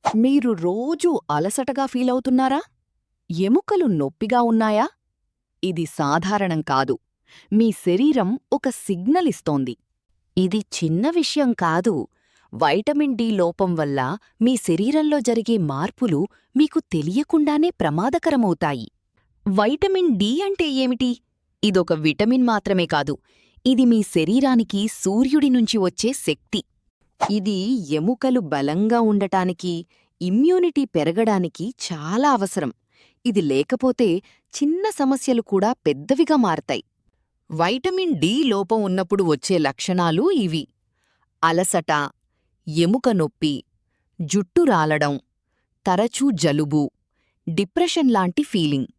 మీరు రోజూ అలసటగా ఫీలవుతున్నారా? ఎముకలు నొప్పిగా ఉన్నాయా? ఇది సాధారణం కాదు. మీ శరీరం ఒక సిగ్నల్ ఇస్తోంది. ఇది చిన్న విషయం కాదు. వైటమిన్ డి లోపం వల్ల మీ శరీరంలో జరిగే మార్పులు మీకు తెలియకుండానే ప్రమాదకరమవుతాయి. వైటమిన్ డి అంటే ఏమిటి? ఇదొక విటమిన్ మాత్రమే కాదు. ఇది మీ శరీరానికి సూర్యుడి నుంచి వచ్చే శక్తి. ఇది ఎముకలు బలంగా ఉండటానికి, ఇమ్యూనిటీ పెరగడానికి చాలా అవసరం. ఇది లేకపోతే చిన్న సమస్యలు కూడా పెద్దవిగా మారతాయి. వైటమిన్ డి లోపం ఉన్నప్పుడు వచ్చే లక్షణాలు ఇవి: అలసట, ఎముక నొప్పి, జుట్టు రాలడం, తరచూ జలుబు, డిప్రెషన్ లాంటి ఫీలింగ్.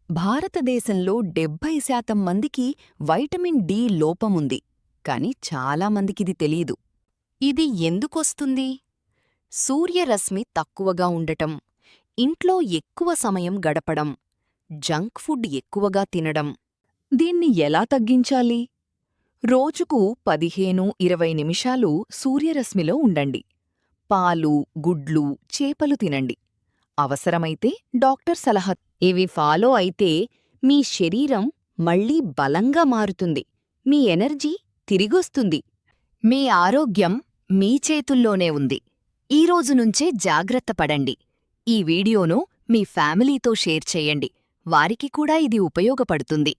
భారతదేశంలో 70% మందికి వైటమిన్ డి లోపముంది, కాని చాలామందికిది తెలీదు. ఇది ఎందుకొస్తుంది? సూర్యరశ్మి తక్కువగా ఉండటం, ఇంట్లో ఎక్కువ సమయం గడపడం, జంక్ ఫుడ్ ఎక్కువగా తినడం. దీన్ని ఎలా తగ్గించాలి? రోజుకు 15-20 నిమిషాలు సూర్యరశ్మిలో ఉండండి. పాలు, గుడ్లు, చేపలు తినండి. అవసరమైతే డాక్టర్ సలహా. ఇవి ఫాలో అయితే మీ శరీరం మళ్ళీ బలంగా మారుతుంది. మీ ఎనర్జీ తిరిగొస్తుంది. మీ ఆరోగ్యం మీ చేతుల్లోనే ఉంది. ఈరోజు నుంచే జాగ్రత్త పడండి. ఈ వీడియోను మీ ఫ్యామిలీతో షేర్ చేయండి. వారికి కూడా ఇది ఉపయోగపడుతుంది.